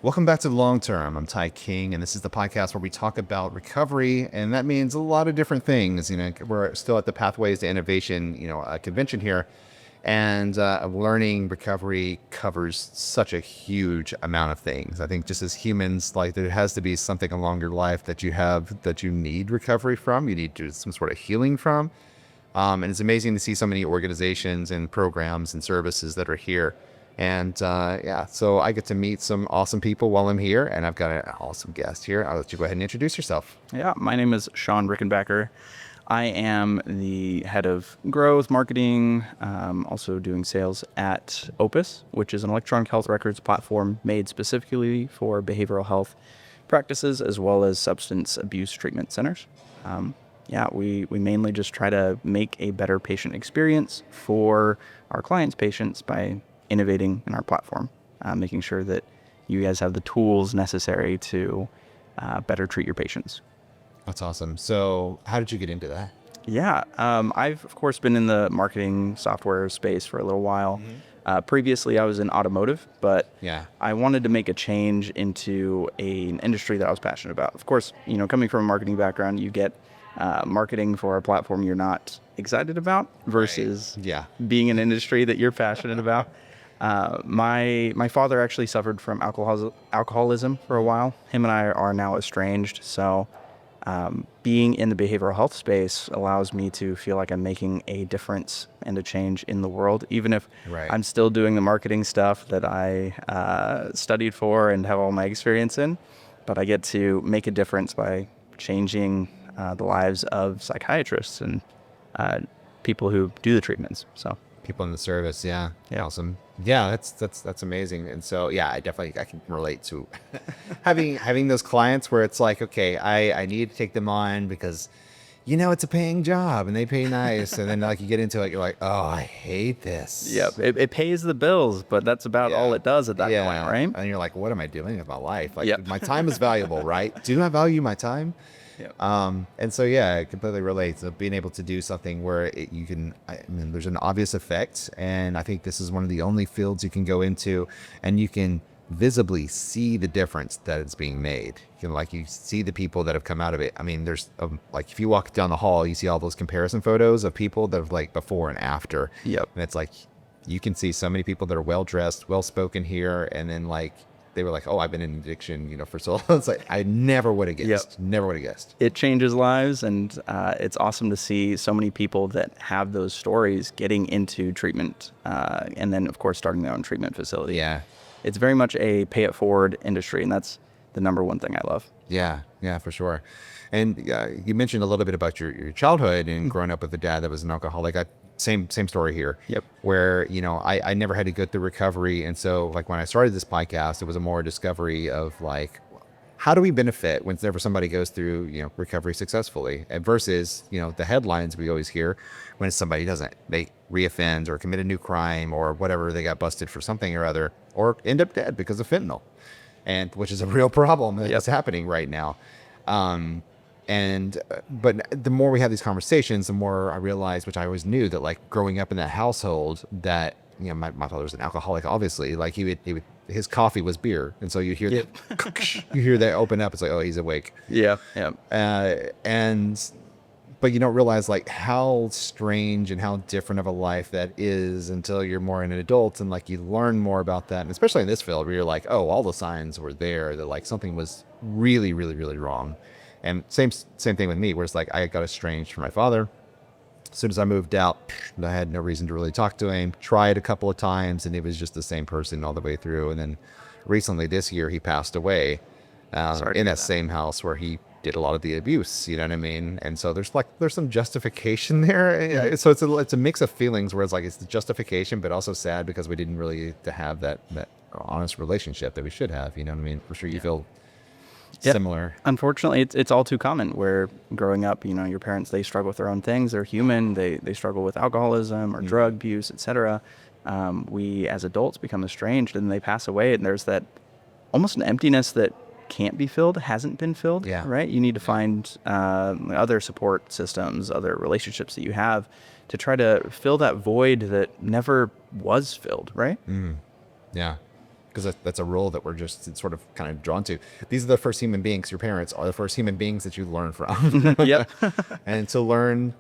Welcome back to the Longterm. I'm Ty King, and this is the podcast where we talk about recovery, and that means a lot of different things. We're still at the Pathways to Innovation, convention here, and learning recovery covers such a huge amount of things. I think just as humans, like there has to be something along your life that you have that you need recovery from. You need to do some sort of healing from, and it's amazing to see so many organizations and programs and services that are here. And so I get to meet some awesome people while I'm here, and I've got an awesome guest here. I'll let you go ahead and introduce yourself. Yeah, my name is Sean Rickenbacker. I am the head of growth, marketing, also doing sales at Opus, which is an electronic health records platform made specifically for behavioral health practices as well as substance abuse treatment centers. We mainly just try to make a better patient experience for our clients' patients by innovating in our platform, making sure that you guys have the tools necessary to better treat your patients. That's awesome. So how did you get into that? Yeah, I've, of course, been in the marketing software space for a little while. Previously, I was in automotive, but I wanted to make a change into an industry that I was passionate about. Of course, coming from a marketing background, you get marketing for a platform you're not excited about versus being an industry that you're passionate about. My father actually suffered from alcoholism for a while. Him and I are now estranged. So being in the behavioral health space allows me to feel like I'm making a difference and a change in the world, even if I'm still doing the marketing stuff that I studied for and have all my experience in. But I get to make a difference by changing the lives of psychiatrists and people who do the treatments. So people in the service. Yeah. Awesome. Yeah, that's amazing. And so, I can relate to having those clients where it's like, okay, I need to take them on because, it's a paying job and they pay nice. And then like you get into it, you're like, oh, I hate this. Yep. It pays the bills, but that's about all it does at that point, right? And you're like, what am I doing with my life? Like my time is valuable, right? Do I value my time? Yep. And so, I completely relate. So being able to do something where there's an obvious effect. And I think this is one of the only fields you can go into and you can visibly see the difference that it's being made. You see the people that have come out of it. I mean, there's if you walk down the hall, you see all those comparison photos of people that have like before and after. Yep. And it's like, you can see so many people that are well-dressed, well-spoken here. And then they were like, oh, I've been in addiction, for so long. It's like, I never would have guessed. Yep. Never would have guessed. It changes lives, and it's awesome to see so many people that have those stories getting into treatment, and then, of course, starting their own treatment facility. Yeah. It's very much a pay-it-forward industry, and that's the number one thing I love. Yeah, for sure. And you mentioned a little bit about your childhood and growing up with a dad that was an alcoholic. Same story here. Yep. Where, I never had to go through recovery. And so when I started this podcast, it was a more discovery of how do we benefit whenever somebody goes through, recovery successfully and versus, the headlines we always hear when somebody doesn't, they reoffend or commit a new crime or whatever, they got busted for something or other or end up dead because of fentanyl, and which is a real problem that's happening right now. But the more we have these conversations, the more I realize, which I always knew, that growing up in that household, that my father was an alcoholic. Obviously, he would his coffee was beer, and so you hear you hear that open up. It's like, oh, he's awake. Yeah. But you don't realize how strange and how different of a life that is until you're more an adult and you learn more about that, and especially in this field where you're like, oh, all the signs were there that something was really, really, really wrong. And same thing with me, where it's I got estranged from my father. As soon as I moved out, I had no reason to really talk to him. Tried a couple of times, and he was just the same person all the way through. And then recently this year, he passed away in that same house where he did a lot of the abuse. You know what I mean? And so there's some justification there. Yeah. So it's a mix of feelings where it's the justification, but also sad because we didn't really get to have that honest relationship that we should have. You know what I mean? For sure, you feel similar. Unfortunately, it's all too common where growing up, your parents, they struggle with their own things. They're human. They struggle with alcoholism or drug abuse, etc. We as adults become estranged and they pass away, and there's that almost an emptiness that can't be filled, hasn't been filled. Yeah. Right. You need to find other support systems, other relationships that you have to try to fill that void that never was filled. Right. Yeah. because that's a role that we're just sort of kind of drawn to. These are the first human beings. Your parents are the first human beings that you learn from. Yep. And to learn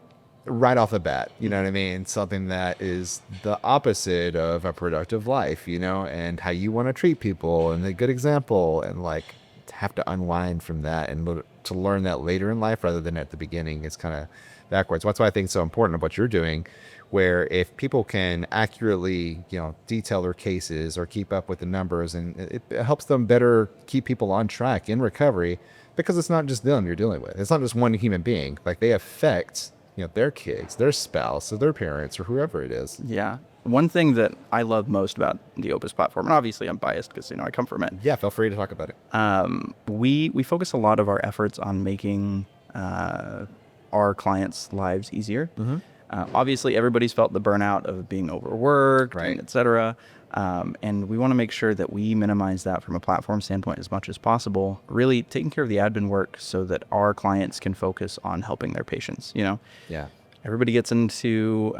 right off the bat, you know what I mean? Something that is the opposite of a productive life, you know, and how you want to treat people and a good example, and like have to unwind from that and to learn that later in life rather than at the beginning is kind of backwards. That's why I think it's so important of what you're doing, where if people can accurately, you know, detail their cases or keep up with the numbers, and it helps them better keep people on track in recovery, because it's not just them you're dealing with. It's not just one human being. Like they affect, you know, their kids, their spouse, or their parents, or whoever it is. Yeah. One thing that I love most about the Opus platform, and obviously I'm biased because, you know, I come from it. Yeah, feel free to talk about it. We focus a lot of our efforts on making our clients' lives easier. Mm-hmm. Obviously, everybody's felt the burnout of being overworked, Right. et cetera. And we want to make sure that we minimize that from a platform standpoint as much as possible, really taking care of the admin work so that our clients can focus on helping their patients, you know? Yeah. Everybody gets into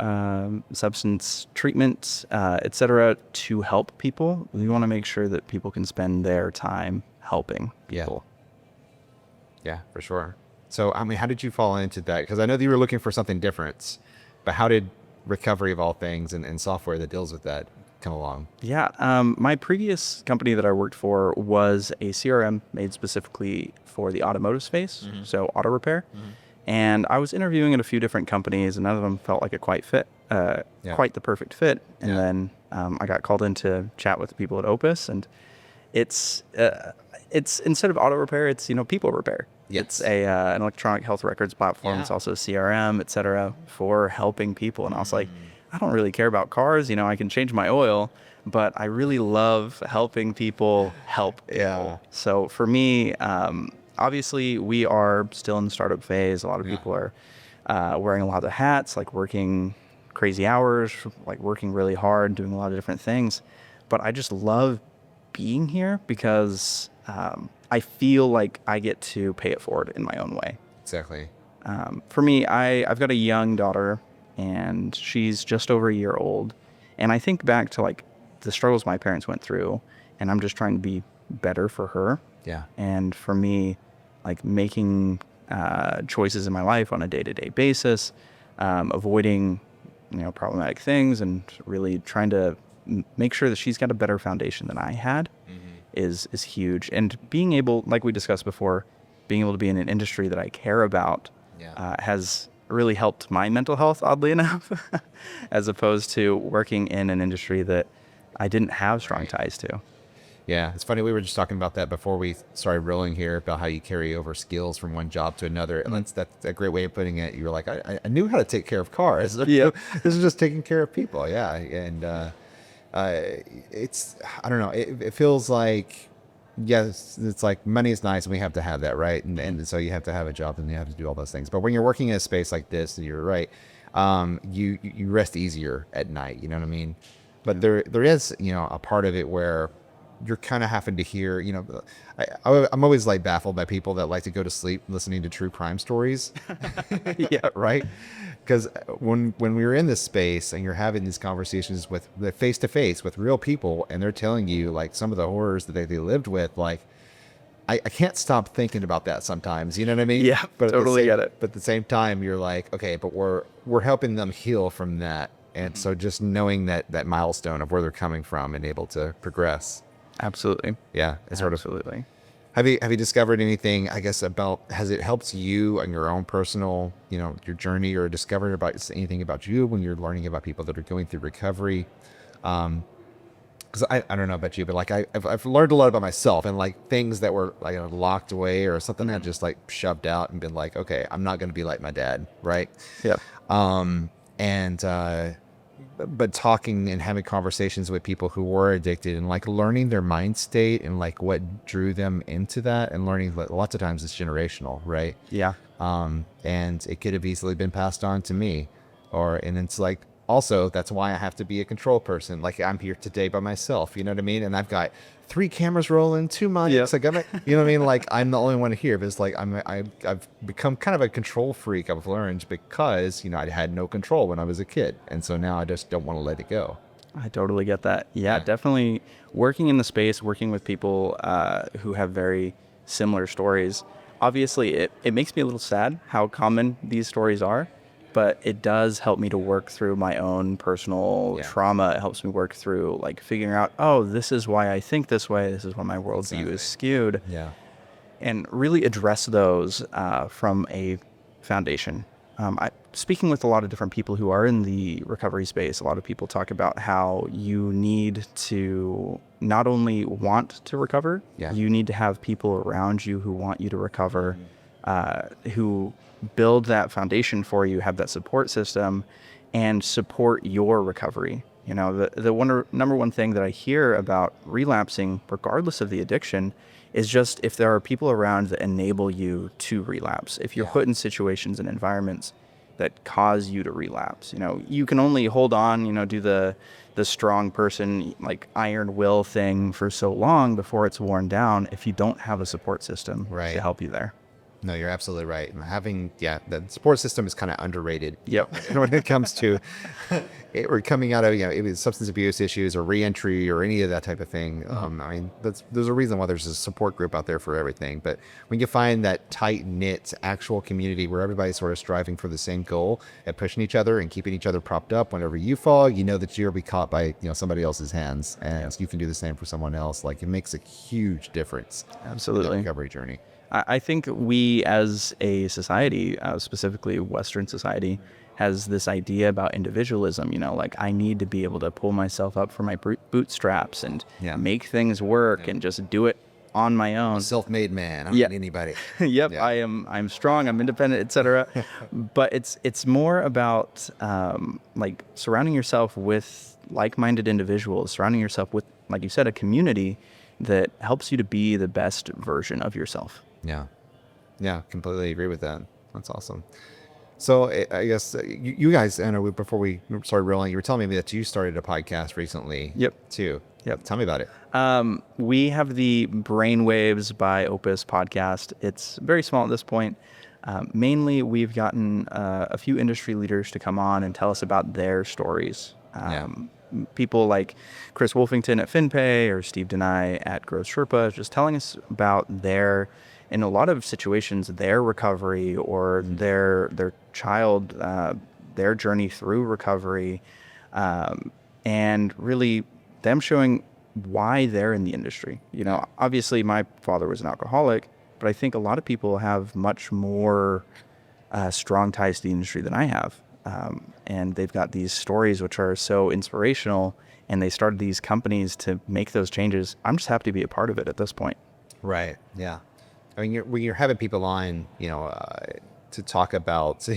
substance treatment, et cetera, to help people. We want to make sure that people can spend their time helping people. Yeah, for sure. So, I mean, how did you fall into that? Because I know that you were looking for something different, but how did recovery of all things and software that deals with that come along? Yeah, my previous company that I worked for was a CRM made specifically for the automotive space, Mm-hmm. so auto repair. Mm-hmm. And I was interviewing at a few different companies, and none of them felt like a quite the perfect fit. And then I got called in to chat with the people at Opus, and it's instead of auto repair, it's, you know, people repair. Yes. It's an electronic health records platform. Yeah. It's also CRM, et cetera, for helping people. And I was like, I don't really care about cars. You know, I can change my oil, but I really love helping people help people. Yeah. So for me, obviously we are still in the startup phase. A lot of people are wearing a lot of hats, like working crazy hours, like working really hard, doing a lot of different things. But I just love being here because I feel like I get to pay it forward in my own way. Exactly. For me, I've got a young daughter, and she's just over a year old. And I think back to like the struggles my parents went through, and I'm just trying to be better for her. Yeah. And for me, like making choices in my life on a day-to-day basis, avoiding, you know, problematic things, and really trying to make sure that she's got a better foundation than I had is huge. And being able, like we discussed before, being able to be in an industry that I care about has really helped my mental health, oddly enough, as opposed to working in an industry that I didn't have strong ties to. Yeah, it's funny. We were just talking about that before we started rolling here, about how you carry over skills from one job to another. And that's a great way of putting it. You were like, I knew how to take care of cars. Yeah. This is just taking care of people. Yeah. And it's, I don't know, it feels like, yes, it's like money is nice and we have to have that, right? And so you have to have a job and you have to do all those things. But when you're working in a space like this, you're right, you rest easier at night, you know what I mean? But there is, you know, a part of it where you're kind of having to hear, you know, I'm always like baffled by people that like to go to sleep listening to true crime stories. Yeah. Right. Because when we were in this space and you're having these conversations with face to face with real people, and they're telling you like some of the horrors that they lived with, like I can't stop thinking about that sometimes. You know what I mean? Yeah, but totally get it. But at the same time, you're like, okay, but we're helping them heal from that. And so just knowing that milestone of where they're coming from and able to progress. Absolutely. Yeah. It's sort of, Absolutely. have you discovered anything, I guess, has it helped you on your own personal, you know, your journey, or discovered about anything about you when you're learning about people that are going through recovery? Because I don't know about you, but like I've learned a lot about myself, and like things that were like locked away or something that just like shoved out and been like, okay, I'm not going to be like my dad. Right. Yeah. But talking and having conversations with people who were addicted and like learning their mind state and like what drew them into that, and learning that lots of times it's generational, right? Yeah. And it could have easily been passed on to me, and it's like, also, that's why I have to be a control person. Like I'm here today by myself, you know what I mean? And I've got 3 cameras rolling, 2 mics. Yep. I got you know what I mean? Like I'm the only one here, but it's like I've become kind of a control freak. I've learned because, you know, I had no control when I was a kid, and so now I just don't want to let it go. I totally get that. Yeah, definitely working in the space, working with people who have very similar stories. Obviously, it makes me a little sad how common these stories are, but it does help me to work through my own personal trauma. It helps me work through like figuring out, oh, this is why I think this way. This is why my worldview is skewed. Yeah. And really address those from a foundation. Speaking with a lot of different people who are in the recovery space, a lot of people talk about how you need to not only want to recover, you need to have people around you who want you to recover, who build that foundation for you, have that support system, and support your recovery. You know, the number one thing that I hear about relapsing, regardless of the addiction, is just if there are people around that enable you to relapse. If you're put in situations and environments that cause you to relapse, you know, you can only hold on, you know, do the strong person, like iron will thing for so long before it's worn down if you don't have a support system to help you there. No, you're absolutely right. Having, the support system is kind of underrated. Yep. When it comes to or coming out of, either substance abuse issues or reentry or any of that type of thing. I mean, there's a reason why there's a support group out there for everything. But when you find that tight knit actual community where everybody's sort of striving for the same goal and pushing each other and keeping each other propped up, whenever you fall, you know that you'll be caught by, somebody else's hands, and you can do the same for someone else. Like, it makes a huge difference. Absolutely. In the recovery journey. I think we as a society, specifically Western society, has this idea about individualism, like I need to be able to pull myself up from my bootstraps and make things work and just do it on my own. I'm a self-made man. I don't need anybody. Yep. I'm strong, I'm independent, etc. But it's more about like surrounding yourself with like-minded individuals, surrounding yourself with, like you said, a community that helps you to be the best version of yourself. Yeah, completely agree with that. That's awesome. So I guess you guys, I know before we started rolling, you were telling me that you started a podcast recently. Too. Tell me about it. We have the Brainwaves by Opus podcast. It's very small at this point. Mainly, we've gotten a few industry leaders to come on and tell us about their stories. People like Chris Wolfington at FinPay or Steve Denai at Growth Sherpa, just telling us about in a lot of situations, their recovery or their child, their journey through recovery, and really them showing why they're in the industry. Obviously my father was an alcoholic, but I think a lot of people have much more strong ties to the industry than I have. And they've got these stories which are so inspirational, and they started these companies to make those changes. I'm just happy to be a part of it at this point. Right. Yeah. I mean, when you're having people on, to talk about,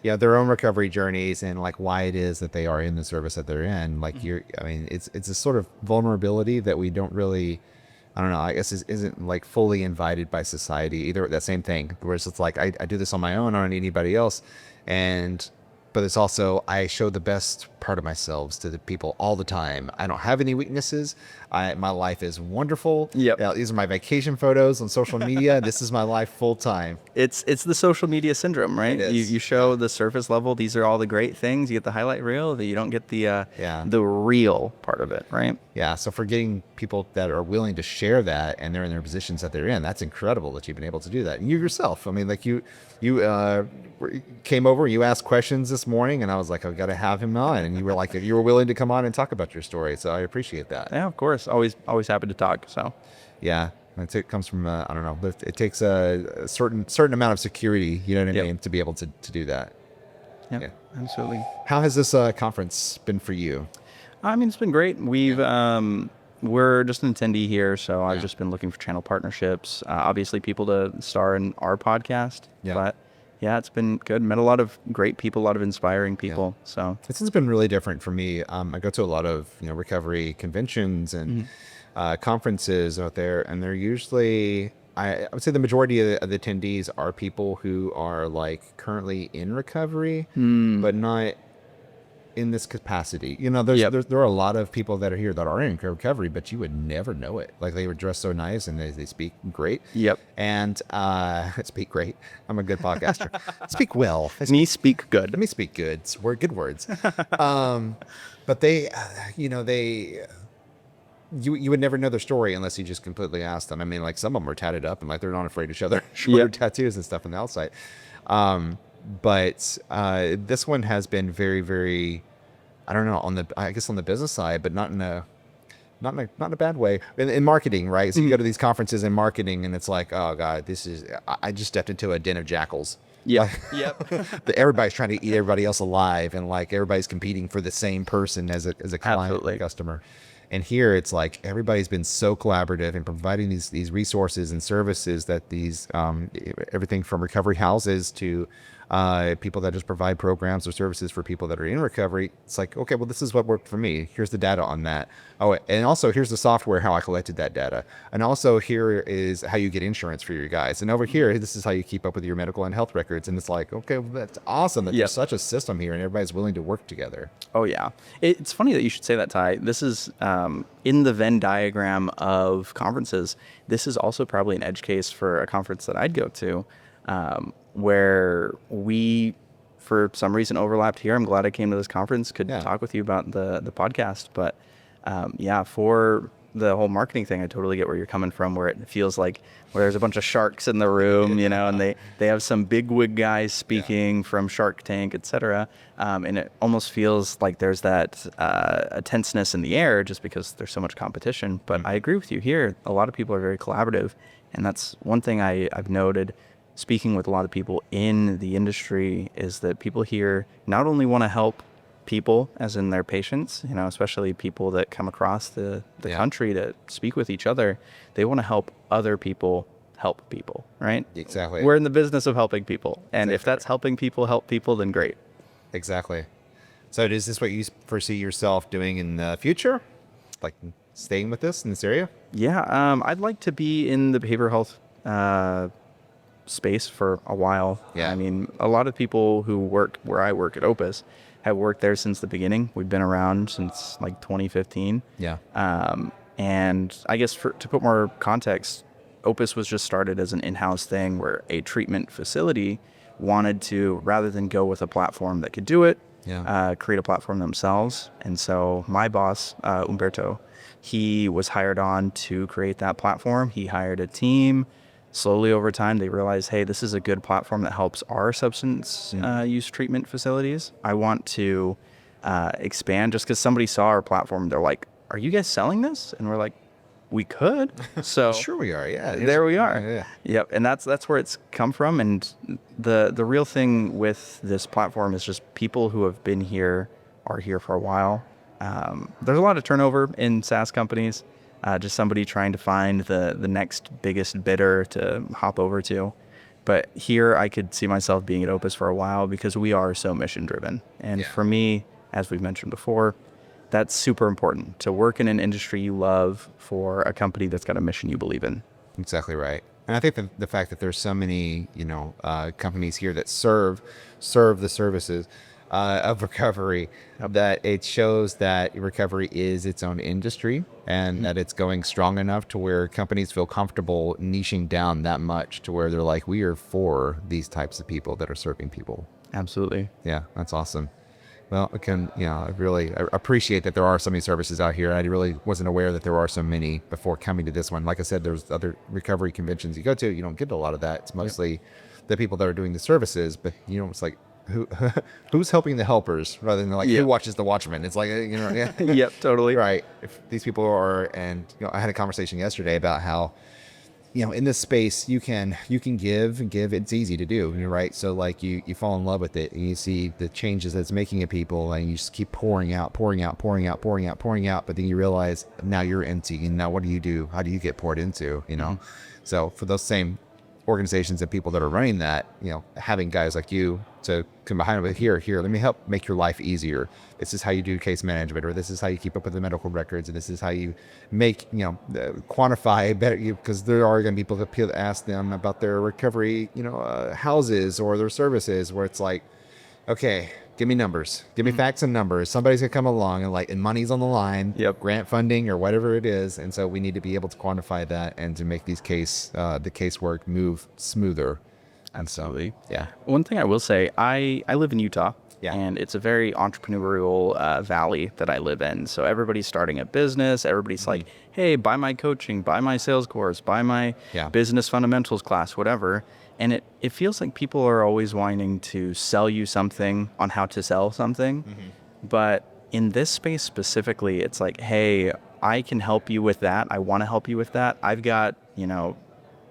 their own recovery journeys and like why it is that they are in the service that they're in, like it's a sort of vulnerability that we don't really, I don't know, I guess isn't like fully invited by society either. That same thing, whereas it's like, I do this on my own, I don't need anybody else. But it's also, I show the best part of myself to the people all the time. I don't have any weaknesses. My life is wonderful. These are my vacation photos on social media. This is my life full time. It's the social media syndrome, right? You show the surface level. These are all the great things. You get the highlight reel, but you don't get the real part of it, right? Yeah. So for getting people that are willing to share that and they're in their positions that they're in, that's incredible that you've been able to do that. And you yourself, I mean, like you came over, you asked questions this morning, and I was like, I've got to have him on. And you were like, you were willing to come on and talk about your story. So I appreciate that. Yeah, of course. Always happy to talk. So yeah, it comes from, I don't know, but it takes a certain amount of security, you know what I mean, to be able to do that. Yeah, absolutely. How has this conference been for you? I mean, it's been great. We're just an attendee here, so I've just been looking for channel partnerships. Obviously, people to star in our podcast. But yeah, it's been good. Met a lot of great people, a lot of inspiring people. So this has been really different for me. I go to a lot of recovery conventions and conferences out there, and they're usually, I would say the majority of the attendees are people who are like currently in recovery, but not in this capacity. You know, there are a lot of people that are here that are in recovery, but you would never know it. Like they were dressed so nice and they speak great. Yep. And speak great. I'm a good podcaster. Speak well. Me speak good. Let me speak good. We're good words. But they, you would never know their story unless you just completely asked them. I mean, like some of them are tatted up and like they're not afraid to show their shoulder tattoos and stuff on the outside. But this one has been very, very, I don't know, I guess on the business side, but not in a bad way. In marketing, right? So you go to these conferences in marketing, and it's like, oh god, I just stepped into a den of jackals. Yeah. Everybody's trying to eat everybody else alive, and like everybody's competing for the same person as a client or customer. And here it's like everybody's been so collaborative in providing these resources and services that these everything from recovery houses to people that just provide programs or services for people that are in recovery. It's like, okay, well, this is what worked for me. Here's the data on that. Oh, and also here's the software, how I collected that data. And also here is how you get insurance for your guys. And over here, this is how you keep up with your medical and health records. And it's like, okay, well, that's awesome that there's such a system here and everybody's willing to work together. Oh, yeah. It's funny that you should say that, Ty. This is in the Venn diagram of conferences. This is also probably an edge case for a conference that I'd go to. Where we, for some reason, overlapped here. I'm glad I came to this conference, could talk with you about the podcast. But for the whole marketing thing, I totally get where you're coming from, where it feels like where there's a bunch of sharks in the room, and they have some bigwig guys speaking from Shark Tank, etc. And it almost feels like there's that a tenseness in the air just because there's so much competition. But I agree with you here. A lot of people are very collaborative. And that's one thing I've noted speaking with a lot of people in the industry is that people here not only want to help people, as in their patients, especially people that come across the country to speak with each other, they want to help other people help people, right? Exactly. We're in the business of helping people. And if that's helping people help people, then great. Exactly. So is this what you foresee yourself doing in the future? Like staying with this in this area? Yeah. I'd like to be in the behavioral health space for a while. Yeah. I mean, a lot of people who work where I work at Opus have worked there since the beginning. We've been around since like 2015. Yeah. And I guess to put more context, Opus was just started as an in-house thing where a treatment facility wanted to, rather than go with a platform that could do it, create a platform themselves. And so my boss, Umberto, he was hired on to create that platform. He hired a team. Slowly over time, they realized, hey, this is a good platform that helps our substance use treatment facilities. I want to expand just because somebody saw our platform. They're like, are you guys selling this? And we're like, we could. So sure we are. Yeah. There we are. Yeah. Yep. And that's where it's come from. And the real thing with this platform is just people who have been here are here for a while. There's a lot of turnover in SaaS companies. Just somebody trying to find the next biggest bidder to hop over to. But here I could see myself being at Opus for a while because we are so mission driven. And for me, as we've mentioned before, that's super important to work in an industry you love for a company that's got a mission you believe in. Exactly right. And I think the fact that there's so many, companies here that serve the services of recovery, that it shows that recovery is its own industry and that it's going strong enough to where companies feel comfortable niching down that much to where they're like, we are for these types of people that are serving people. Absolutely. Yeah, that's awesome. Well, again, I really appreciate that there are so many services out here. I really wasn't aware that there are so many before coming to this one. Like I said, there's other recovery conventions you go to. You don't get a lot of that. It's mostly the people that are doing the services, but it's like, who's helping the helpers rather than like who watches the watchmen. It's like Yep, totally right. If these people are, and I had a conversation yesterday about how in this space you can give. It's easy to do, right? So like you fall in love with it and you see the changes that it's making in people and you just keep pouring out, but then you realize now you're empty, and now what do you do? How do you get poured into? So for those same organizations and people that are running that, having guys like you to come behind it, here, let me help make your life easier. This is how you do case management, or this is how you keep up with the medical records, and this is how you make, quantify better, because there are going to be people that ask them about their recovery, houses or their services, where it's like, okay, Give me numbers. Give me facts and numbers. Somebody's gonna come along and money's on the line. Yep. Grant funding or whatever it is, and so we need to be able to quantify that and to make the casework move smoother. And Absolutely. so, yeah. One thing I will say, I live in Utah. Yeah. And it's a very entrepreneurial valley that I live in. So everybody's starting a business. Everybody's like, hey, buy my coaching, buy my sales course, buy my business fundamentals class, whatever. And it feels like people are always wanting to sell you something on how to sell something. But in this space specifically, it's like, hey, I can help you with that. I want to help you with that. I've got,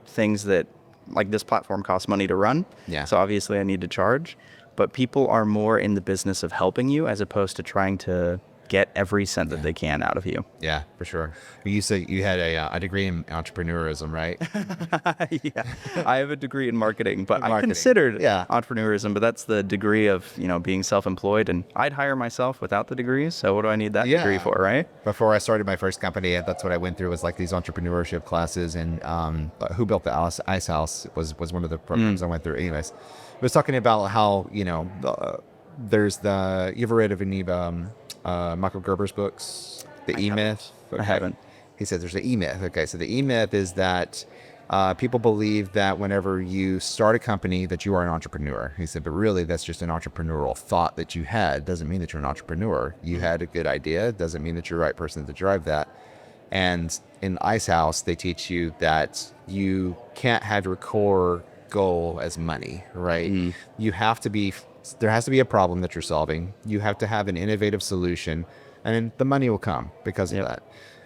things that, like, this platform costs money to run. Yeah. So obviously I need to charge. But people are more in the business of helping you as opposed to trying to get every cent that they can out of you. Yeah, for sure. You said you had a degree in entrepreneurism, right? Yeah, I have a degree in marketing, but I considered entrepreneurism, but that's the degree of, being self-employed, and I'd hire myself without the degree. So what do I need that degree for, right? Before I started my first company, that's what I went through, was like these entrepreneurship classes, and Who Built the Ice House was one of the programs I went through. Anyways, it was talking about how, there's you ever read of any Michael Gerber's books, The E-Myth? I haven't. He said there's an E-Myth. Okay, so the E-Myth is that people believe that whenever you start a company that you are an entrepreneur. He said, but really that's just an entrepreneurial thought that you had. Doesn't mean that you're an entrepreneur. You had a good idea. Doesn't mean that you're the right person to drive that. And in Ice House, they teach you that you can't have your core goal as money, right? You have to be... There has to be a problem that you're solving. You have to have an innovative solution, and then the money will come because of that.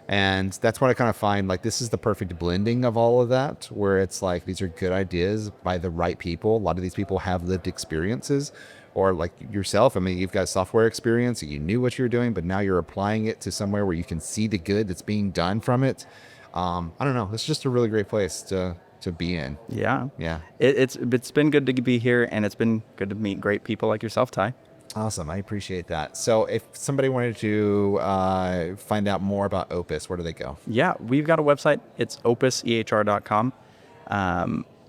And that's what I kind of find, like, this is the perfect blending of all of that, where it's like, these are good ideas by the right people. A lot of these people have lived experiences, or like yourself. I mean, you've got software experience, you knew what you were doing, but now you're applying it to somewhere where you can see the good that's being done from it. I don't know. It's just a really great place to be in. Yeah. Yeah. It's been good to be here, and it's been good to meet great people like yourself, Ty. Awesome. I appreciate that. So if somebody wanted to find out more about Opus, where do they go? Yeah, we've got a website. It's opusehr.com.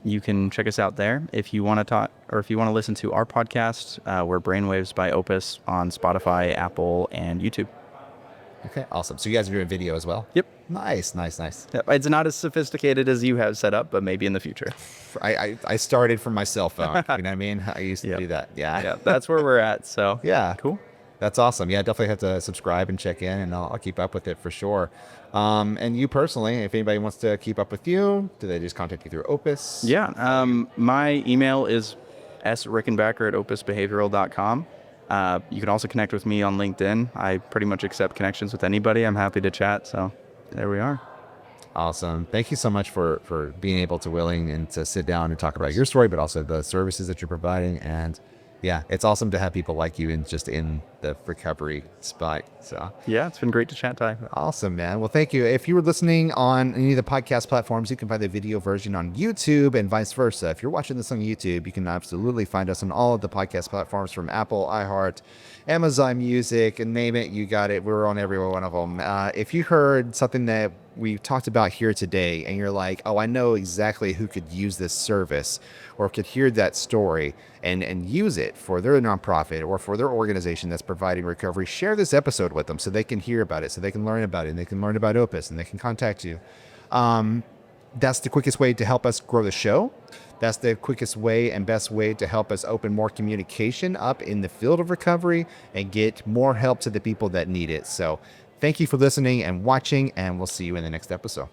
You can check us out there. If you want to talk, or if you want to listen to our podcast, we're Brainwaves by Opus on Spotify, Apple, and YouTube. Okay, awesome. So you guys are doing video as well? Yep. Nice. Yep. It's not as sophisticated as you have set up, but maybe in the future. I started from my cell phone. You know what I mean? I used to do that. Yeah, that's where we're at. So yeah, cool. That's awesome. Yeah, definitely have to subscribe and check in, and I'll keep up with it for sure. And you personally, if anybody wants to keep up with you, do they just contact you through Opus? Yeah. My email is srickenbacker@opusbehavioral.com. You can also connect with me on LinkedIn. I pretty much accept connections with anybody. I'm happy to chat. So there we are. Awesome. Thank you so much for being able to willing and to sit down and talk about your story, but also the services that you're providing. And yeah, it's awesome to have people like you in the recovery spot. So yeah, it's been great to chat, Ty. Awesome, man. Well, thank you. If you were listening on any of the podcast platforms, you can find the video version on YouTube and vice versa. If you're watching this on YouTube, you can absolutely find us on all of the podcast platforms, from Apple, iHeart, Amazon Music, and name it, you got it. We're on every one of them. If you heard something that we talked about here today and you're like, oh, I know exactly who could use this service or could hear that story and use it for their nonprofit or for their organization that's providing recovery, share this episode with them so they can hear about it, so they can learn about it, and they can learn about Opus, and they can contact you. That's the quickest way to help us grow the show. That's the quickest way and best way to help us open more communication up in the field of recovery and get more help to the people that need it. So thank you for listening and watching, and we'll see you in the next episode.